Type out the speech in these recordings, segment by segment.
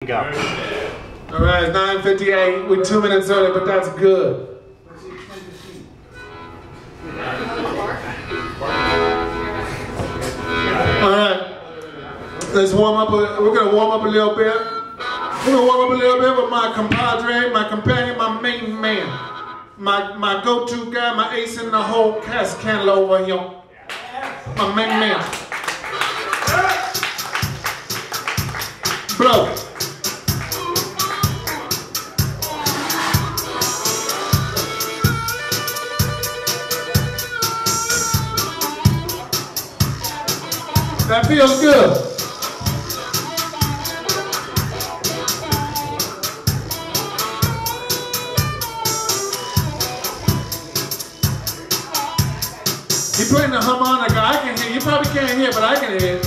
Go. All right, it's 9:58. We're 2 minutes early, but that's good. All right, let's warm up. We're gonna warm up a little bit. We're gonna warm up a little bit with my compadre, my companion, my main man, my go-to guy, my ace in the whole cast candle over here. My main man. Bro. That feels good. He playing the harmonica. I can hear. You probably can't hear, but I can hear.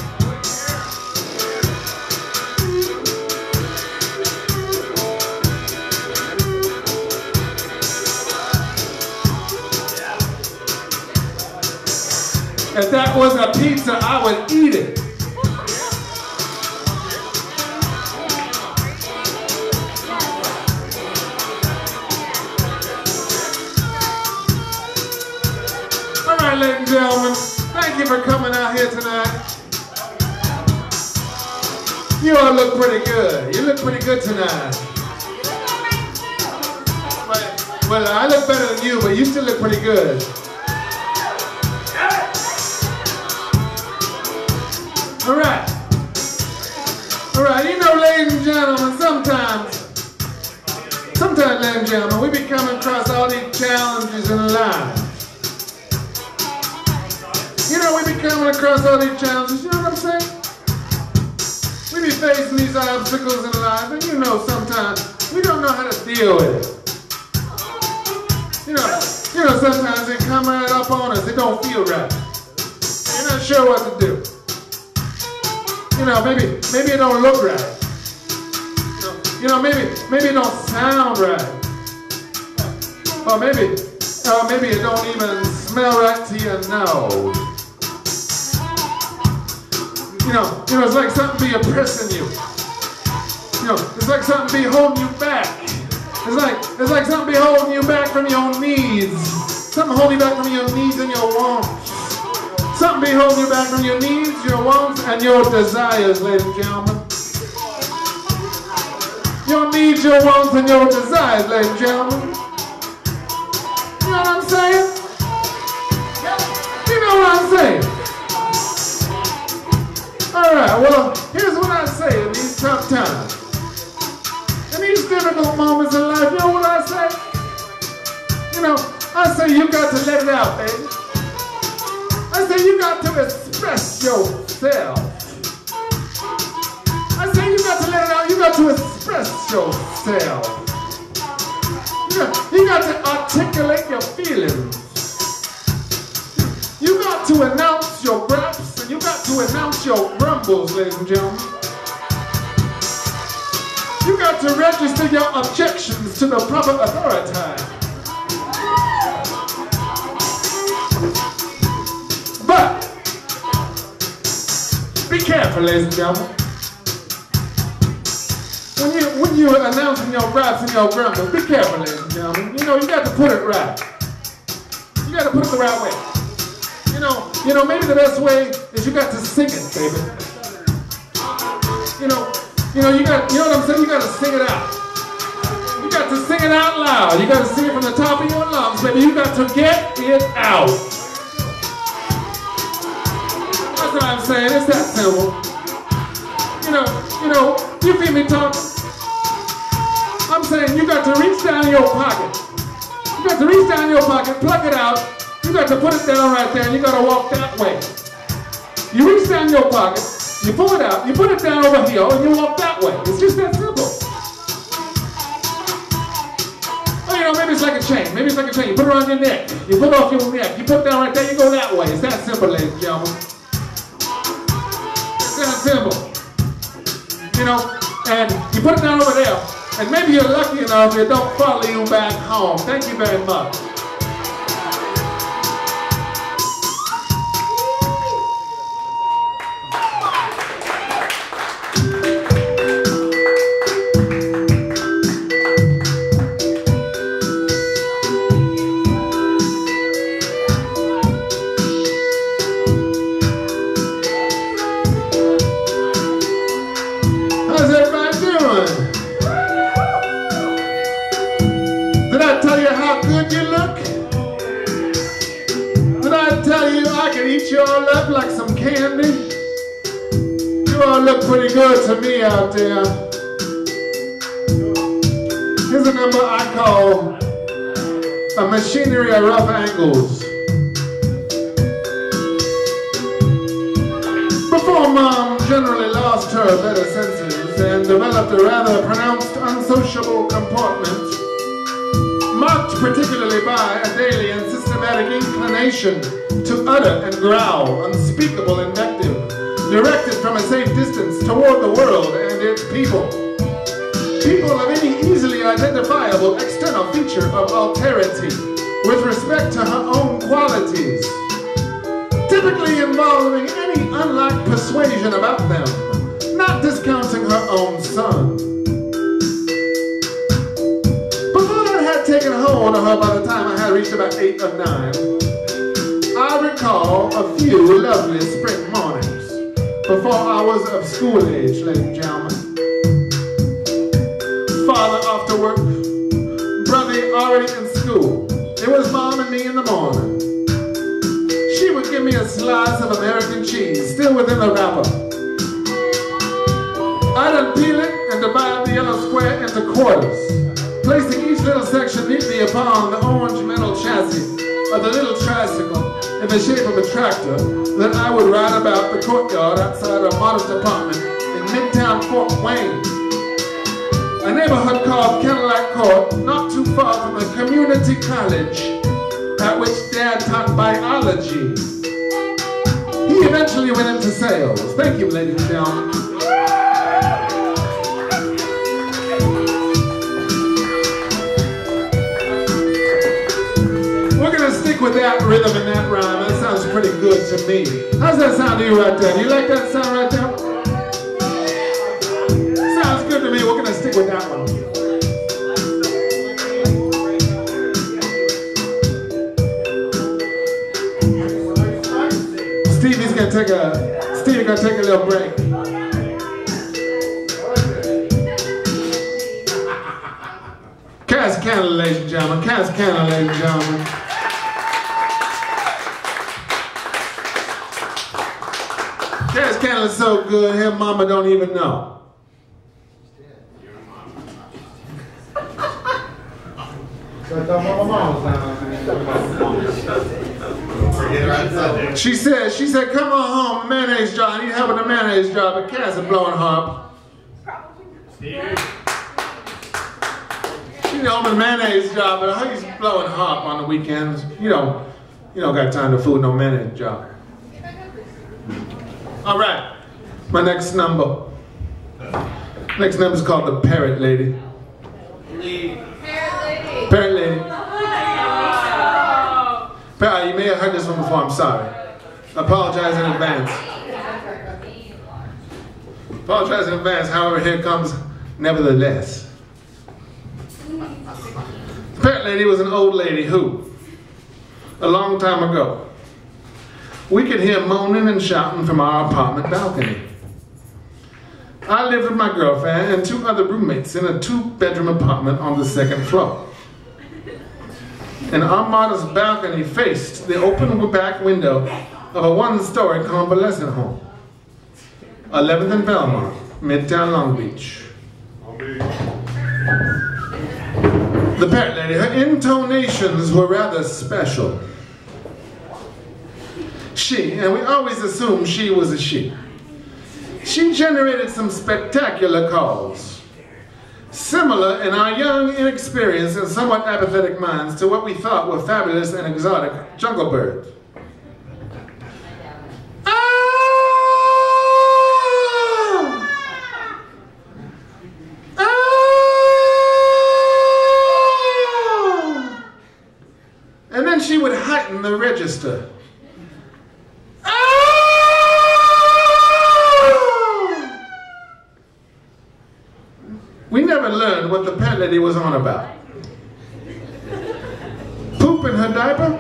If that was a pizza, I would eat it. All right, ladies and gentlemen, thank you for coming out here tonight. You all look pretty good. You look pretty good tonight. Well, I look better than you, but you still look pretty good. All right, you know, ladies and gentlemen, sometimes, ladies and gentlemen, we be coming across all these challenges in life. You know, we be coming across all these challenges, you know what I'm saying? We be facing these obstacles in life, and you know, sometimes we don't know how to deal with it. You know, sometimes they come right up on us, it don't feel right. You're not sure what to do. You know, maybe it don't look right. You know, maybe it don't sound right. Or maybe it don't even smell right to your nose. You know, it's like something be oppressing you. You know, it's like something be holding you back. It's like something be holding you back from your needs. Something holding you back from your needs and your wants. Something be holding you back from your needs, your wants, and your desires, ladies and gentlemen. Your needs, your wants, and your desires, ladies and gentlemen. You know what I'm saying? You know what I'm saying? Alright, well, here's what I say in these tough times. In these difficult moments in life, you know what I say? You know, I say you got to let it out, baby. I say you got to express yourself. I say you got to let it out. You got to express yourself. You got to articulate your feelings. You got to announce your gripes and you got to announce your grumbles, ladies and gentlemen. You got to register your objections to the proper authority. But be careful, ladies and gentlemen. When you're announcing your gripes and your grumbles, be careful, ladies and gentlemen. You know, you got to put it right. You got to put it the right way. You know, maybe the best way is you got to sing it, baby. You know what I'm saying? You got to sing it out. You got to sing it out loud. You got to sing it from the top of your lungs, baby. You got to get it out. That's what I'm saying. It's that simple. You feel me talking? I'm saying you got to reach down in your pocket. You got to reach down in your pocket, pluck it out. You got to put it down right there, and you got to walk that way. You reach down in your pocket, you pull it out, you put it down over here, and you walk that way. It's just that simple. Oh, you know, maybe it's like a chain. Maybe it's like a chain. You put it around your neck. You put it off your neck. You put it down right there, you go that way. It's that simple, ladies and gentlemen. It's that simple. You know, and you put it down over there, and maybe you're lucky enough it don't follow you back home. Thank you very much. gentlemen, did I tell you how good you look? Did I tell you I can eat you all up like some candy? You all look pretty good to me out there. Here's a number I call A Machinery of Rough Angles. Before Mom generally lost her better senses and developed a rather pronounced unsociable comportment, marked particularly by a daily and systematic inclination to utter and growl unspeakable invective, directed from a safe distance toward the world and its people. People of any easily identifiable external feature of alterity with respect to her own qualities, typically involving any unlike persuasion about them, not discounting her own son. Before that had taken hold of her by the time I had reached about 8 or 9, I recall a few lovely spring mornings before I was of school age, ladies and gentlemen. Father off to work, brother already in school. It was Mom and me in the morning. She would give me a slice of American cheese, still within the wrapper. I'd unpeel it and divide the yellow square into quarters, placing each little section neatly upon the orange metal chassis of the little tricycle in the shape of a tractor that I would ride about the courtyard outside a modest apartment in Midtown Fort Wayne, a neighborhood called Cadillac Court, not too far from the community college at which Dad taught biology. He eventually went into sales. Thank you, ladies and gentlemen. We're gonna stick with that rhythm and that rhyme. That sounds pretty good to me. How's that sound to you right there? Do you like that sound right there? Sounds good to me. We're gonna stick with that one. Stevie's gonna take a little break. Cass Candle, ladies and gentlemen. Cass Candle, ladies and gentlemen. Cass Candle is so good, her mama don't even know. She said, come on home, mayonnaise jar. I need help with the mayonnaise jar, but Cass is blowing harp. She home with the mayonnaise jar, but he's blowing harp on the weekends. You don't got time to fool no mayonnaise jar. All right, my next number. Next number is called the Parrot Lady. Parrot Lady. Parrot, you may have heard this one before, I'm sorry. I apologize in advance. Apologize in advance, however, here comes nevertheless. The Parrot Lady was an old lady who, a long time ago, we could hear moaning and shouting from our apartment balcony. I lived with my girlfriend and 2 other roommates in a 2-bedroom apartment on the 2nd floor. And our modest balcony faced the open back window of a 1-story convalescent home. 11th and Belmont, Midtown Long Beach. The Parrot Lady, her intonations were rather special. She, and we always assumed she was a she. She generated some spectacular calls, similar in our young, inexperienced, and somewhat apathetic minds to what we thought were fabulous and exotic jungle birds. And then she would heighten the register. We never learned what the Parrot Lady was on about. Poop in her diaper?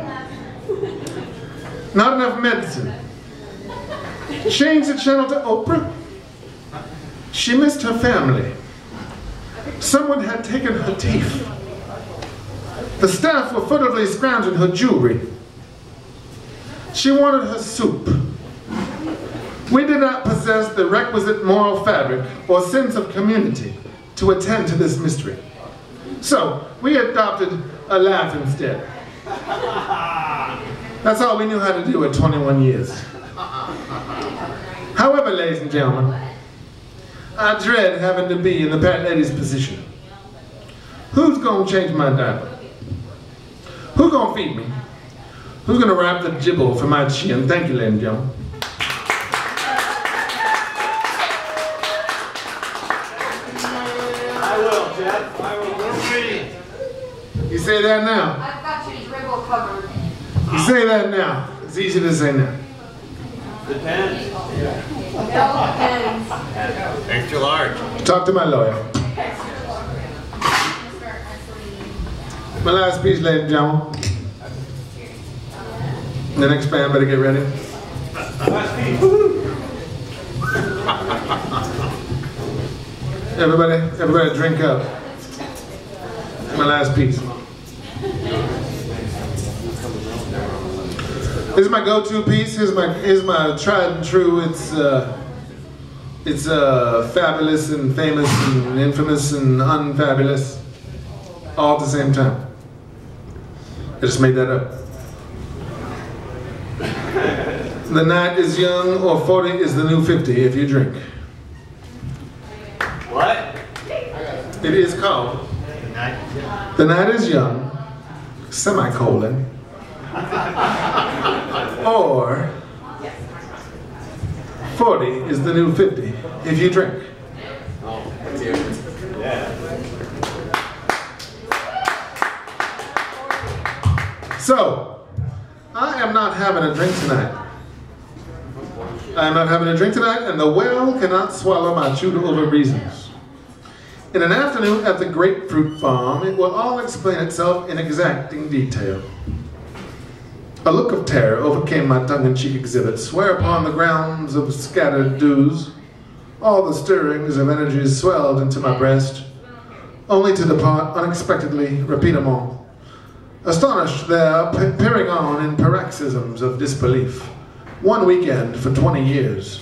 Not enough medicine. Change the channel to Oprah? She missed her family. Someone had taken her teeth. The staff were furtively scrounging her jewelry. She wanted her soup. We did not possess the requisite moral fabric or sense of community to attend to this mystery. So, we adopted a laugh instead. That's all we knew how to do at 21 years. However, ladies and gentlemen, I dread having to be in the fat lady's position. Who's gonna change my diaper? Who's gonna feed me? Who's gonna wrap the gibble for my chin? Thank you, ladies and gentlemen. I will, Jeff. I will. You say that now. I've got your dribble covered. You say that now. It's easy to say now. Depends. No depends. Extra large. Talk to my lawyer. My last piece, ladies and gentlemen. The next band better get ready. Everybody drink up. My last piece. This is my go-to piece. Here's my tried and true. It's fabulous and famous and infamous and unfabulous, all at the same time. I just made that up. The night is young, or 40 is the new 50 if you drink. What? It is called The Night is Young, semicolon, or 40 is the new 50 if you drink. Yeah. So, I am not having a drink tonight. I am not having a drink tonight, and the well cannot swallow my chewed over reasons. In an afternoon at the grapefruit farm, it will all explain itself in exacting detail. A look of terror overcame my tongue-in-cheek exhibits, whereupon the grounds of scattered dews, all the stirrings of energies swelled into my breast, only to depart unexpectedly, rapidement, astonished there, peering on in paroxysms of disbelief. One weekend for 20 years.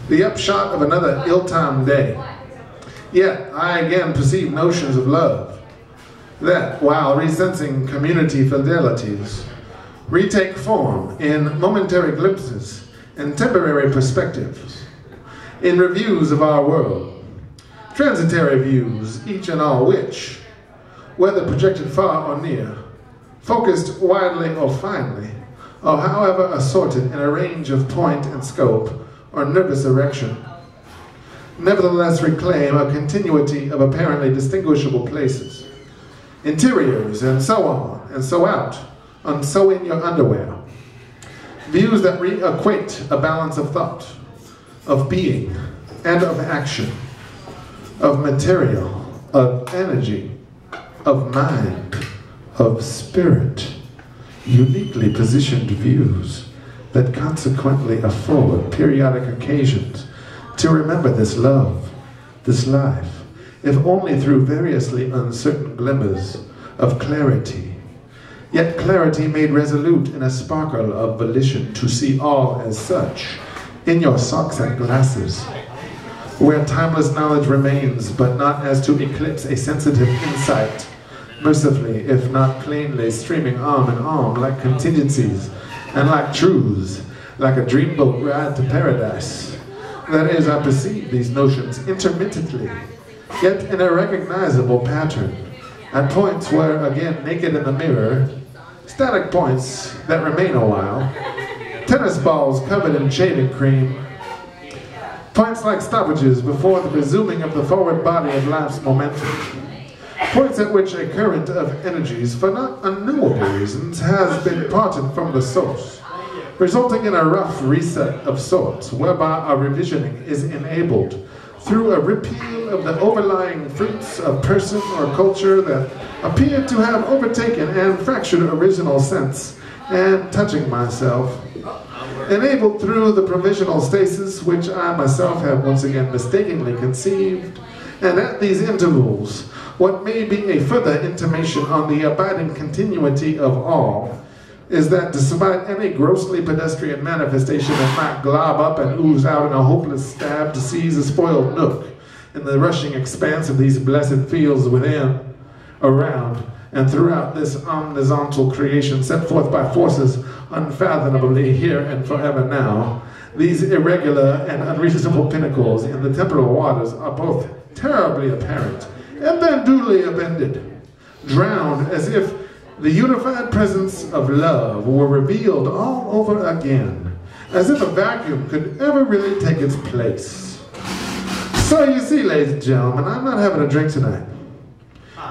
The upshot of another ill-timed day. Yet I again perceive notions of love that, while resensing community fidelities, retake form in momentary glimpses and temporary perspectives, in reviews of our world, transitory views, each and all which, whether projected far or near, focused widely or finely, or however assorted in a range of point and scope, or nervous erection, nevertheless reclaim a continuity of apparently distinguishable places, interiors, and so on, and so out, and so in your underwear. Views that re-equate a balance of thought, of being, and of action, of material, of energy, of mind, of spirit, uniquely positioned views that consequently afford periodic occasions to remember this love, this life, if only through variously uncertain glimmers of clarity, yet clarity made resolute in a sparkle of volition to see all as such, in your socks and glasses, where timeless knowledge remains, but not as to eclipse a sensitive insight, mercifully, if not plainly, streaming arm in arm like contingencies and like truths, like a dreamboat ride to paradise. That is, I perceive these notions intermittently, yet in a recognizable pattern, at points where, again, naked in the mirror, static points that remain a while, tennis balls covered in shaving cream, points like stoppages before the resuming of the forward body of life's momentum. Points at which a current of energies, for not unknowable reasons, has been parted from the source, resulting in a rough reset of sorts, whereby a revisioning is enabled through a repeal of the overlying fruits of person or culture that appear to have overtaken and fractured original sense, and touching myself, enabled through the provisional stasis which I myself have once again mistakenly conceived, And at these intervals, what may be a further intimation on the abiding continuity of all is that despite any grossly pedestrian manifestation that might glob up and ooze out in a hopeless stab to seize a spoiled nook in the rushing expanse of these blessed fields within, around, and throughout this omnisciental creation set forth by forces unfathomably here and forever now, these irregular and unreachable pinnacles in the temporal waters are both terribly apparent and then duly upended, drowned as if the unified presence of love were revealed all over again, as if a vacuum could ever really take its place. So you see, ladies and gentlemen, I'm not having a drink tonight.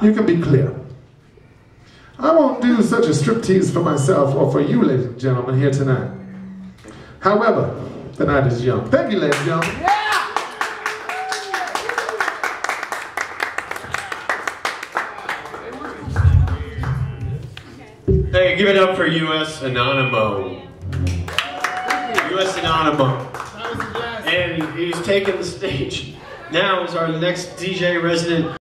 You can be clear. I won't do such a striptease for myself or for you, ladies and gentlemen, here tonight. However, the night is young. Thank you, ladies and gentlemen. Hey, give it up for US Anonimo. US Anonimo. And he's taking the stage. Now is our next DJ resident.